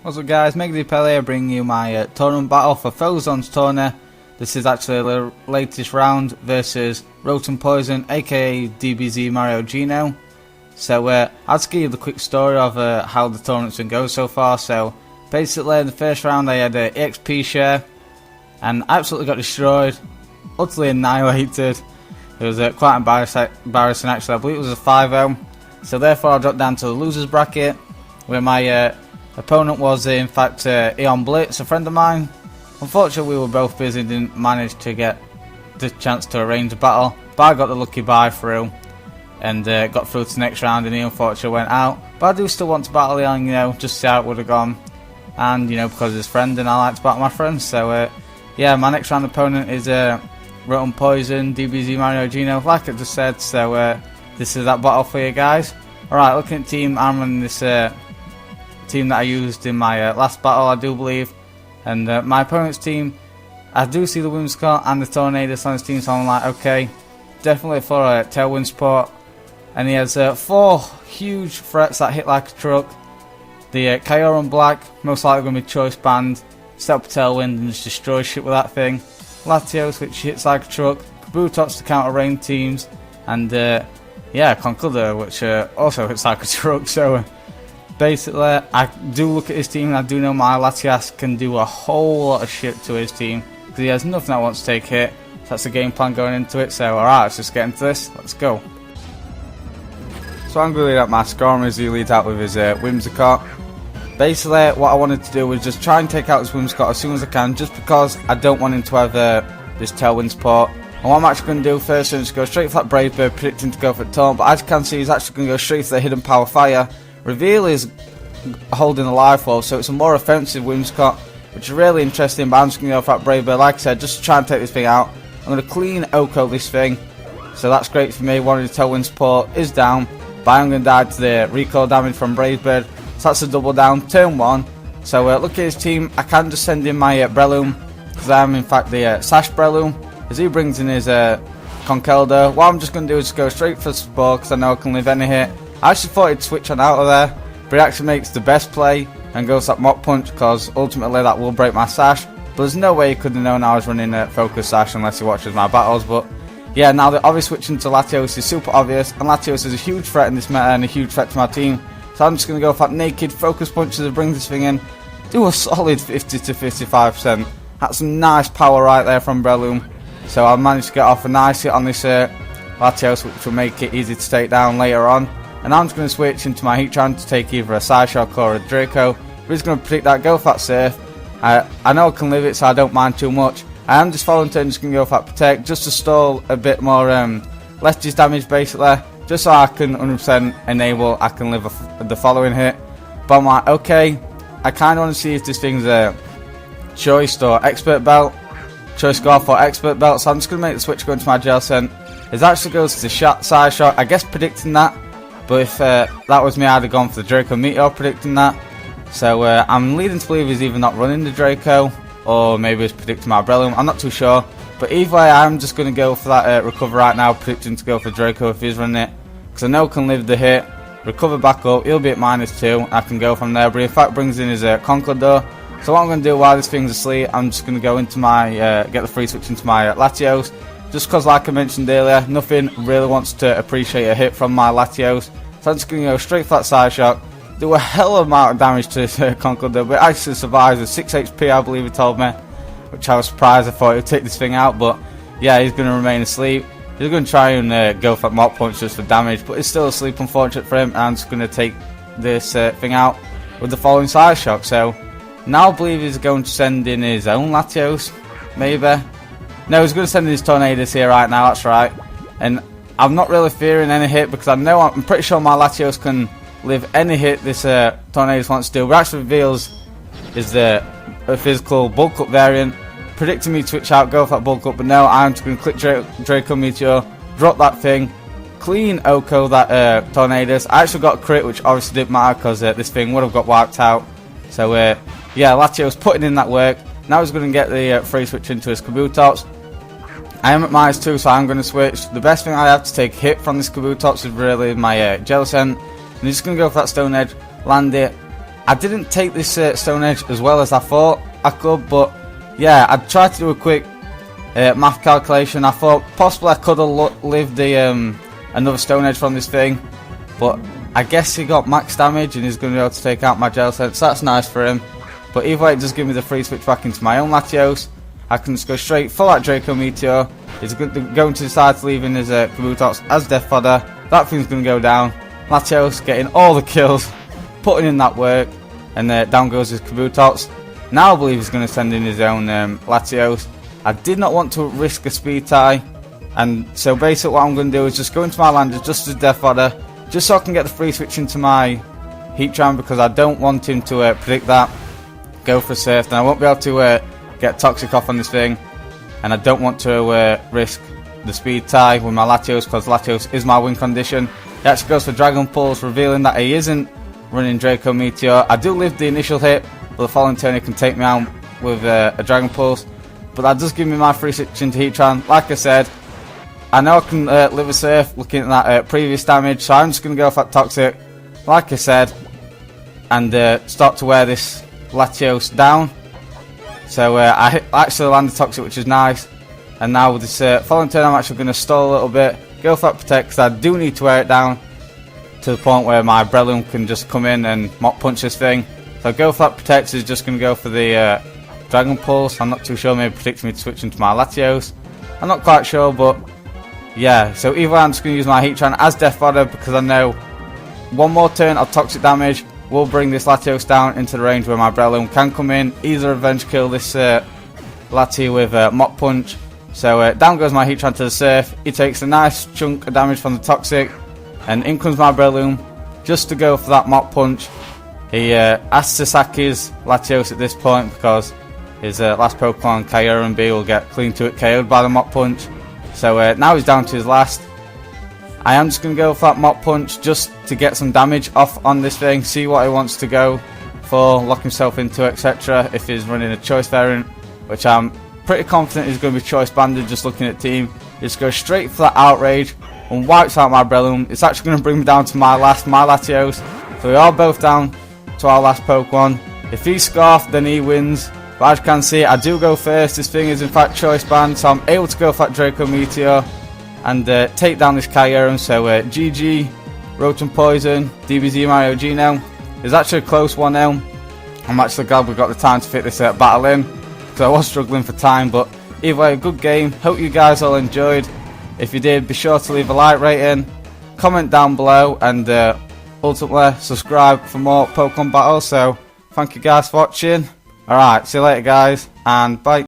What's up guys, MegaDPAL here bringing you my tournament battle for Phozon Tourney. This is actually the latest round versus RotomPoison aka dbzmariogeno. So I'll just give you the quick story of how the tournament's been going so far. So basically in the first round I had an EXP share and absolutely got destroyed, utterly annihilated. It was quite embarrassing actually. I believe it was a 5-0. So therefore I dropped down to the losers bracket where my opponent was in fact Eon Blitz, a friend of mine. Unfortunately we were both busy, didn't manage to get the chance to arrange a battle, but I got the lucky bye through and got through to the next round, and he unfortunately went out. But I do still want to battle Eon, you know, just to see how it would have gone, and you know, because he's his friend and I like to battle my friends. So yeah, my next round opponent is RotomPoison, dbzmariogeno, like I just said. So this is that battle for you guys. Alright, looking at team, I'm running this team that I used in my last battle, I do believe. And my opponent's team, I do see the Whimsicott and the Tornadus on his team, so I'm like, okay, definitely for a tailwind support. And he has 4 huge threats that hit like a truck. The Kyurem Black, most likely going to be choice banned. Set up a tailwind and just destroy shit with that thing. Latios, which hits like a truck. Kabutops to counter rain teams. And yeah, Conkeldurr, which also hits like a truck. So basically, I do look at his team and I do know my Latias can do a whole lot of shit to his team, because he has nothing that wants to take hit. So that's the game plan going into it. So alright, let's just get into this. Let's go. So I'm going to lead out my Scorm as he leads out with his Whimsicott. Basically, what I wanted to do was just try and take out his Whimsicott as soon as I can, just because I don't want him to have this tailwind support. And what I'm actually going to do first is go straight for that Brave Bird, predicting to go for the taunt. But as you can see, he's actually going to go straight for the Hidden Power Fire. Reveal is holding a life wall, so it's a more offensive Whimsicott, which is really interesting. But I'm just going to go for that Brave Bird, like I said, just to try and take this thing out. I'm going to clean Oko this thing, so that's great for me. One of the tailwind support is down, but I'm going to die to the recoil damage from Brave Bird, so that's a double down, turn 1. So look at his team, I can just send in my Breloom, because I'm in fact the Sash Breloom, as he brings in his Conkeldurr. What I'm just going to do is go straight for Spore, because I know I can live any hit. I actually thought he'd switch on out of there, but he actually makes the best play and goes that Mach Punch, because ultimately that will break my Sash. But there's no way he could have known I was running a Focus Sash unless he watches my battles. But yeah, now the obvious switching to Latios is super obvious, and Latios is a huge threat in this meta and a huge threat to my team. So I'm just going to go for that naked Focus Punch as I bring this thing in. Do a solid 50 to 55%. That's some nice power right there from Breloom. So I managed to get off a nice hit on this Latios, which will make it easy to take down later on. And I'm just going to switch into my Heatran to take either a Psyshock or a Draco. We're just going to predict that, go for that Surf. I know I can live it, so I don't mind too much. I am just following turn, just going to go for that Protect, just to stall a bit more less damage basically, just so I can 100% enable I can live the following hit. But I'm like, okay, I kind of want to see if this thing's a Choice or Expert Belt. Choice Golf or Expert Belt, so I'm just going to make the switch going to my Gel Scent. It actually goes to the Psyshock, I guess predicting that. But if that was me, I'd have gone for the Draco Meteor, predicting that. So I'm leading to believe he's either not running the Draco, or maybe he's predicting my Breloom, I'm not too sure. But either way, I'm just going to go for that Recover right now, predicting to go for Draco if he's running it. Because I know I can live the hit, recover back up, he'll be at -2, I can go from there. But he in fact brings in his Conkeldurr. So what I'm going to do while this thing's asleep, I'm just going to go into my, get the free switch into my Latios. Just because, like I mentioned earlier, nothing really wants to appreciate a hit from my Latios. So I'm just going to go straight for that Psyshock, do a hell of a amount of damage to this Conkeldurr, but it actually survives with 6 HP, I believe he told me. Which I was surprised, I thought he would take this thing out, but yeah, he's going to remain asleep. He's going to try and go for that Mach Punch just for damage, but he's still asleep, unfortunate for him, and I'm just going to take this thing out with the following Psyshock. So now I believe he's going to send in his own Latios, maybe. No, he's going to send in his Tornadus here right now, that's right. And I'm not really fearing any hit, because I know I'm pretty sure my Latios can live any hit this Tornadus wants to do. But actually reveals is the physical bulk up variant, predicting me to switch out, go for that bulk up, but no, I'm just going to click Draco Meteor, drop that thing, clean Oko that Tornadus. I actually got a crit, which obviously didn't matter because this thing would have got wiped out. So yeah, Latios putting in that work. Now he's going to get the free switch into his Kabutops. I am at -2, so I'm going to switch. The best thing I have to take hit from this Kabutops is really my Gel Scent. I'm just going to go for that Stone Edge, land it, I didn't take this Stone Edge as well as I thought I could, but yeah, I tried to do a quick math calculation. I thought possibly I could have lived the another Stone Edge from this thing, but I guess he got max damage and he's going to be able to take out my Gel Sense. That's nice for him. But either way, it does give me the free switch back into my own Latios. I can just go straight full out Draco Meteor. He's going to decide to leave in his Kabutops as death fodder. That thing's going to go down. Latios getting all the kills, putting in that work, and down goes his Kabutops. Now I believe he's going to send in his own Latios. I did not want to risk a speed tie, and so basically what I'm going to do is just go into my lander just as death fodder, just so I can get the free switch into my Heatran, because I don't want him to predict that, go for a surf, then I won't be able to get Toxic off on this thing, and I don't want to risk the speed tie with my Latios, because Latios is my win condition. He actually goes for Dragon Pulse, revealing that he isn't running Draco Meteor. I do live the initial hit, but the Phozon Tourney can take me out with a Dragon Pulse, but that does give me my free switch into Heatran. Like I said, I know I can live a surf looking at that previous damage, so I'm just going to go for that Toxic, like I said, and start to wear this Latios down. So I actually landed Toxic, which is nice. And now with this Phozon Tourney, I'm actually going to stall a little bit, go for that Protect, because I do need to wear it down to the point where my Breloom can just come in and Mach Punch this thing. So go for that Protect, is just going to go for the Dragon Pulse. I'm not too sure, maybe predicting me to switch into my Latios. I'm not quite sure, but yeah. So either way, I'm just going to use my Heatran as death fodder, because I know one more turn of Toxic damage will bring this Latios down into the range where my Breloom can come in, either revenge kill this Lati with Mach Punch. So down goes my Heatran to the surf. He takes a nice chunk of damage from the Toxic, and in comes my Breloom just to go for that Mach Punch. He has to sack his Latios at this point, because his last Pokemon, Kyurem B, will get clean to it KO'd by the Mach Punch. So now he's down to his last. I am just going to go for that Mach Punch just to get some damage off on this thing, see what he wants to go for, lock himself into, etc. If he's running a choice variant, which I'm pretty confident is going to be choice banded just looking at team. Just go straight for that Outrage and wipes out my Breloom. It's actually going to bring me down to my Latios. So we are both down to our last Pokemon. If he's Scarfed, then he wins. But as you can see, I do go first. This thing is in fact choice banned, so I'm able to go for that Draco Meteor and take down this Kyurem. So GG, RotomPoison, dbzmariogeno. It's actually a close 1-0. I'm actually glad we got the time to fit this battle in, because I was struggling for time. But either way, a good game. Hope you guys all enjoyed. If you did, be sure to leave a like rating, comment down below, and ultimately subscribe for more Pokemon battles. So thank you guys for watching. Alright, see you later guys, and bye.